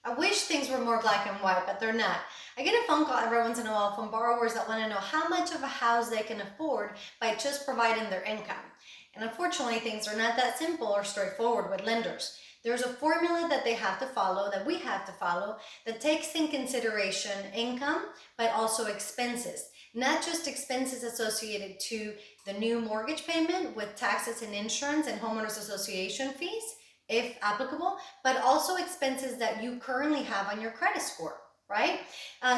I wish things were more black and white, but they're not. I get a phone call every once in a while from borrowers that want to know how much of a house they can afford by just providing their income. And unfortunately, things are not that simple or straightforward with lenders. There's a formula that they have to follow, that we have to follow, that takes in consideration income, but also expenses. Not just expenses associated to the new mortgage payment with taxes and insurance and homeowners association fees, if applicable, but also expenses that you currently have on your credit score, right?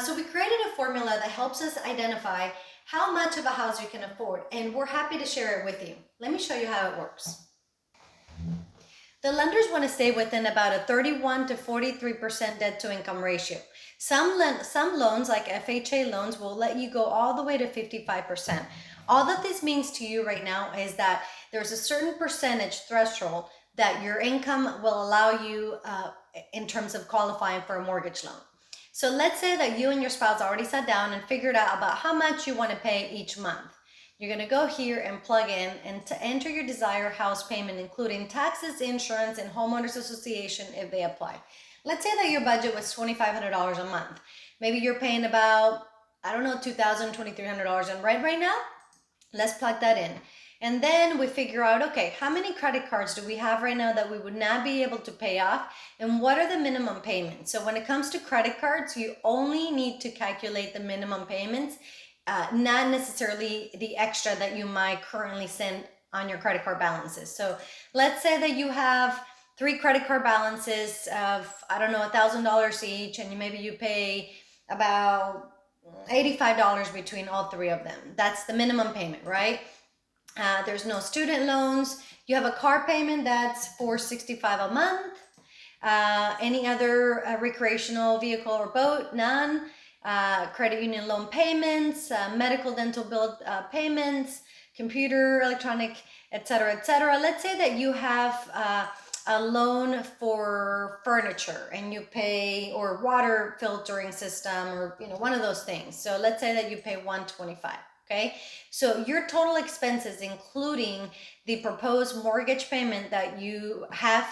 So we created a formula that helps us identify how much of a house you can afford, and we're happy to share it with you. Let me show you how it works. The lenders want to stay within about a 31 to 43% debt to income ratio. Some loans, like FHA loans, will let you go all the way to 55%. All that this means to you right now is that there's a certain percentage threshold that your income will allow you in terms of qualifying for a mortgage loan. So let's say that you and your spouse already sat down and figured out about how much you want to pay each month. You're going to go here and plug in and to enter your desired house payment, including taxes, insurance, and homeowners association if they apply. Let's say that your budget was $2,500 a month. Maybe you're paying about, I don't know, $2,000, $2,300 in rent right now. Let's plug that in. And then we figure out, okay, how many credit cards do we have right now that we would not be able to pay off? And what are the minimum payments? So when it comes to credit cards, you only need to calculate the minimum payments, not necessarily the extra that you might currently send on your credit card balances. So let's say that you have 3 credit card balances of, I don't know, $1,000 each, and maybe you pay about $85 between all 3 of them. That's the minimum payment, right? There's no student loans. You have a car payment that's $465 a month. Any other recreational vehicle or boat? None. Credit union loan payments, medical dental bill payments, computer, electronic, etc., etc. Let's say that you have a loan for furniture and you pay, or water filtering system, or one of those things. So let's say that you pay $125. Okay, so your total expenses, including the proposed mortgage payment that you have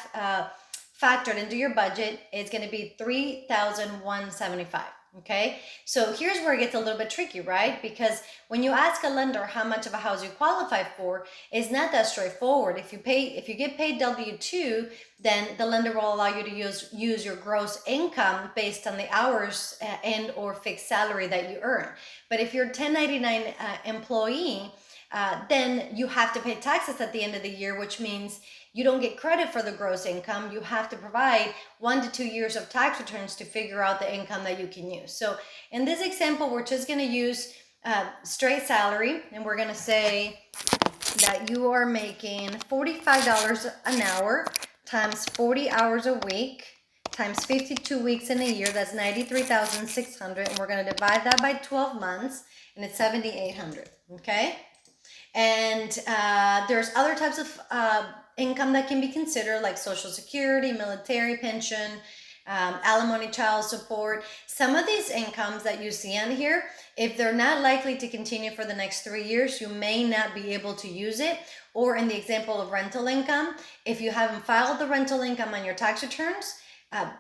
factored into your budget, is going to be $3,175. Okay, so here's where it gets a little bit tricky, right? Because when you ask a lender how much of a house you qualify for, it's not that straightforward. If you get paid W-2, then the lender will allow you to use your gross income based on the hours and or fixed salary that you earn. But if you're a 1099 employee, then you have to pay taxes at the end of the year, which means you don't get credit for the gross income. You have to provide 1 to 2 years of tax returns to figure out the income that you can use. So in this example, we're just going to use straight salary, and we're going to say that you are making $45 an hour times 40 hours a week times 52 weeks in a year. That's 93,600, and we're going to divide that by 12 months, and it's 7,800. Okay, and there's other types of income that can be considered, like Social Security, military pension, alimony, child support. Some of these incomes that you see on here, if they're not likely to continue for the next 3 years, you may not be able to use it. Or in the example of rental income, if you haven't filed the rental income on your tax returns,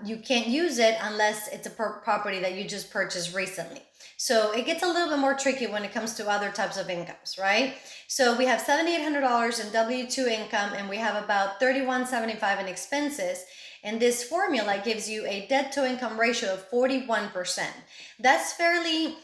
you can't use it unless it's a property that you just purchased recently. So it gets a little bit more tricky when it comes to other types of incomes, right? So we have $7,800 in W-2 income, and we have about $3,175 in expenses. And this formula gives you a debt to income ratio of 41%. That's fairly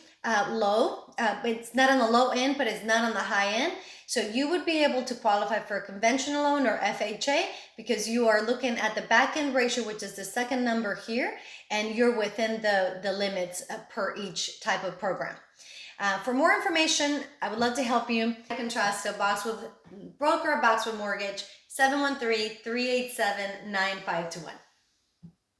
low. It's not on the low end, but it's not on the high end. So you would be able to qualify for a conventional loan or FHA because you are looking at the back end ratio, which is the second number here, and you're within the limits per each type of program. For more information, I would love to help you. Contrasto, Boxwood broker, Boxwood mortgage, 713-387-9521.